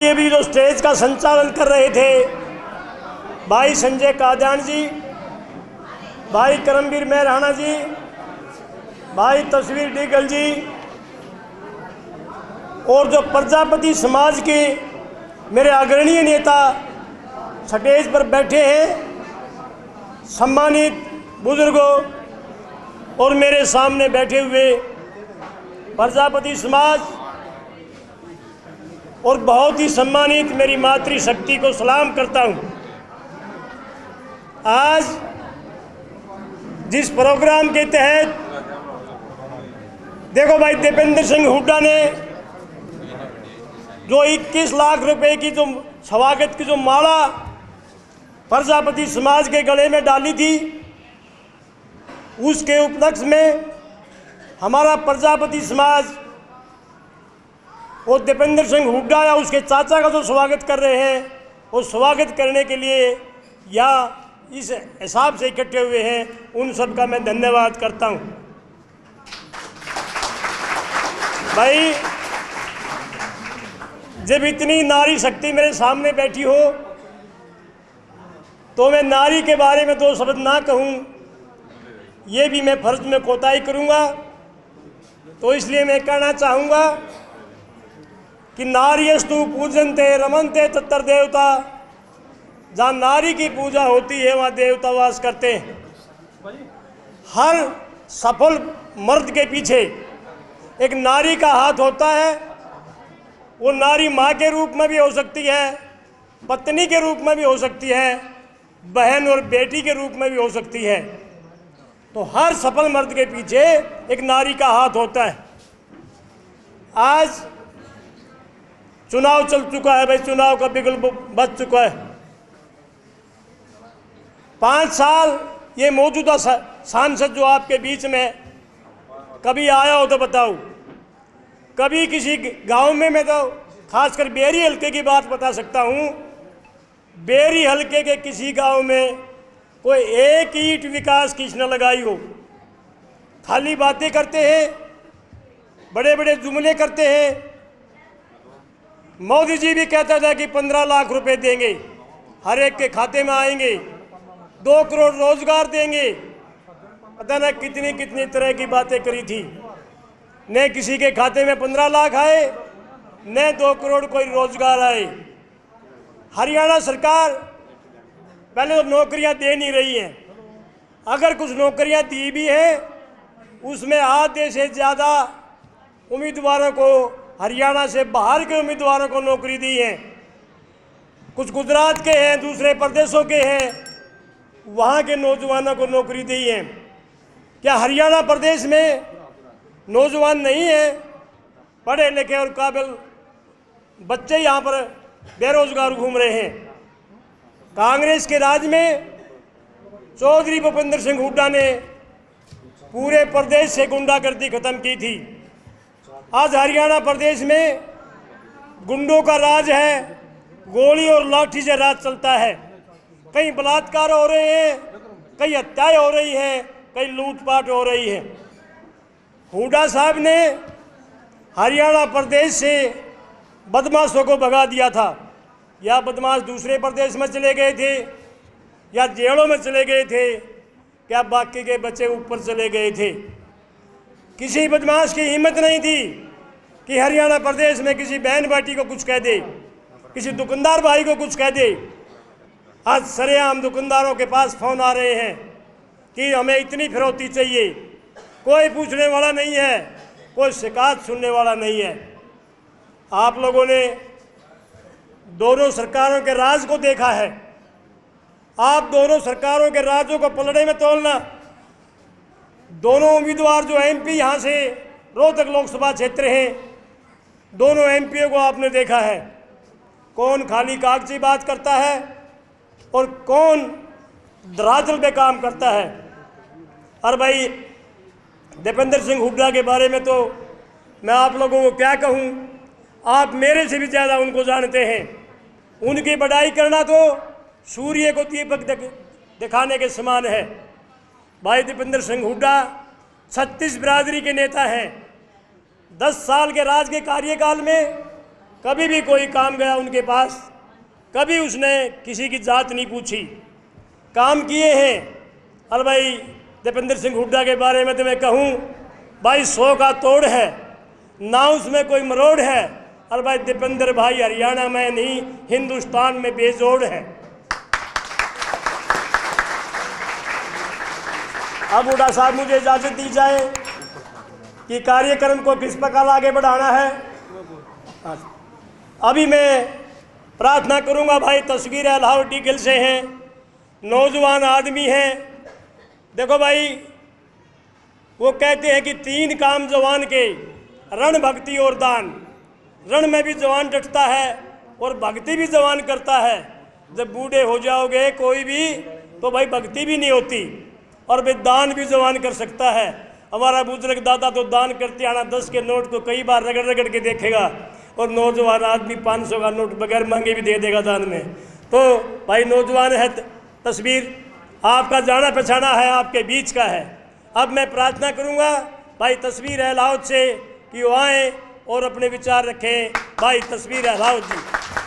ये भी जो स्टेज का संचालन कर रहे थे भाई संजय कादियान जी, भाई करमवीर मेहराणा जी, भाई तस्वीर डिगल जी, और जो प्रजापति समाज के मेरे अग्रणीय नेता स्टेज पर बैठे हैं, सम्मानित बुजुर्गों और मेरे सामने बैठे हुए प्रजापति समाज और बहुत ही सम्मानित मेरी मातृशक्ति को सलाम करता हूं। आज जिस प्रोग्राम के तहत देखो भाई दीपेंद्र सिंह हुड्डा ने जो 21 लाख रुपए की जो स्वागत की जो माला प्रजापति समाज के गले में डाली थी, उसके उपलक्ष्य में हमारा प्रजापति समाज और दीपेंद्र सिंह हुड्डा या उसके चाचा का जो स्वागत कर रहे हैं, वो स्वागत करने के लिए या इस हिसाब से इकट्ठे हुए हैं, उन सब का मैं धन्यवाद करता हूं। भाई जब इतनी नारी शक्ति मेरे सामने बैठी हो तो मैं नारी के बारे में दो शब्द ना कहूं, ये भी मैं फर्ज में कोताही करूंगा। तो इसलिए मैं कहना चाहूँगा कि नार्यस्तु पूजन्ते रमन्ते तत्र देवता, जहाँ नारी की पूजा होती है वहाँ देवता वास करते हैं। हर सफल मर्द के पीछे एक नारी का हाथ होता है। वो नारी माँ के रूप में भी हो सकती है, पत्नी के रूप में भी हो सकती है, बहन और बेटी के रूप में भी हो सकती है। तो हर सफल मर्द के पीछे एक नारी का हाथ होता है। आज चुनाव चल चुका है भाई, चुनाव का बिगुल बच चुका है। 5 साल ये मौजूदा सांसद जो आपके बीच में कभी आया हो तो बताओ, कभी किसी गांव में, मैं तो खासकर बेरी हलके की बात बता सकता हूं, बेरी हलके के किसी गांव में कोई एक ईंट विकास की न लगाई हो। खाली बातें करते हैं, बड़े बड़े जुमले करते हैं। मोदी जी भी कहता था कि 15 लाख रुपए देंगे, हर एक के खाते में आएंगे, 2 करोड़ रोजगार देंगे, पता ना कितनी कितनी तरह की बातें करी थी। न किसी के खाते में 15 लाख आए, न 2 करोड़ कोई रोजगार आए। हरियाणा सरकार पहले तो नौकरियां दे नहीं रही हैं, अगर कुछ नौकरियां दी भी हैं उसमें आधे से ज़्यादा उम्मीदवारों को, हरियाणा से बाहर के उम्मीदवारों को नौकरी दी है। कुछ गुजरात के हैं, दूसरे प्रदेशों के हैं, वहाँ के नौजवानों को नौकरी दी है। क्या हरियाणा प्रदेश में नौजवान नहीं है? पढ़े लिखे और काबिल बच्चे यहाँ पर बेरोजगार घूम रहे हैं। कांग्रेस के राज में चौधरी भूपेंद्र सिंह हुड्डा ने पूरे प्रदेश से गुंडागर्दी खत्म की थी। आज हरियाणा प्रदेश में गुंडों का राज है, गोली और लाठी से राज चलता है। कहीं बलात्कार हो रहे हैं, कहीं हत्याएं हो रही हैं, कहीं लूटपाट हो रही है। हुड्डा साहब ने हरियाणा प्रदेश से बदमाशों को भगा दिया था, या बदमाश दूसरे प्रदेश में चले गए थे, या जेलों में चले गए थे, क्या बाकी के बच्चे ऊपर चले गए थे। किसी बदमाश की हिम्मत नहीं थी कि हरियाणा प्रदेश में किसी बहन बेटी को कुछ कह दे, किसी दुकानदार भाई को कुछ कह दे। आज सरेआम दुकानदारों के पास फोन आ रहे हैं कि हमें इतनी फिरौती चाहिए, कोई पूछने वाला नहीं है, कोई शिकायत सुनने वाला नहीं है। आप लोगों ने दोनों सरकारों के राज को देखा है। आप दोनों सरकारों के राजों को पलड़े में तोलना, दोनों उम्मीदवार जो एमपी यहाँ से रोहतक लोकसभा क्षेत्र हैं, दोनों एमपीओ को आपने देखा है, कौन खाली कागजी बात करता है और कौन धरातल पे काम करता है। और भाई दीपेंद्र सिंह हुड्डा के बारे में तो मैं आप लोगों को क्या कहूँ, आप मेरे से भी ज़्यादा उनको जानते हैं। उनकी बड़ाई करना तो सूर्य को दीपक दिखाने के समान है। भाई दीपेंद्र सिंह हुड्डा 36 बिरादरी के नेता हैं। 10 साल के राज के कार्यकाल में कभी भी कोई काम गया उनके पास, कभी उसने किसी की जात नहीं पूछी, काम किए हैं। और भाई दीपेंद्र सिंह हुड्डा के बारे में तो मैं कहूँ भाई 100 का तोड़ है ना, उसमें कोई मरोड़ है। और भाई दीपेंद्र भाई हरियाणा में नहीं हिंदुस्तान में बेजोड़ है। अब हुड्डा साहब मुझे इजाज़त दी जाए कि कार्यक्रम को किस प्रकार आगे बढ़ाना है। अभी मैं प्रार्थना करूंगा, भाई तस्वीर अलाउद्दीन गिल से हैं, नौजवान आदमी हैं। देखो भाई, वो कहते हैं कि 3 काम जवान के, रण भक्ति और दान। रण में भी जवान डटता है और भक्ति भी जवान करता है। जब बूढ़े हो जाओगे कोई भी तो भाई भक्ति भी नहीं होती, और भाई दान भी जवान कर सकता है। हमारा बुजुर्ग दादा तो दान करते आना 10 के नोट को कई बार रगड़ रगड़ के देखेगा, और नौजवान आदमी 500 का नोट बगैर मांगे भी दे देगा दान में। तो भाई नौजवान है, तस्वीर आपका जाना पहचाना है, आपके बीच का है। अब मैं प्रार्थना करूंगा भाई तस्वीर अहलाउद से कि वो आएँ और अपने विचार रखें। भाई तस्वीर अहलाउद जी।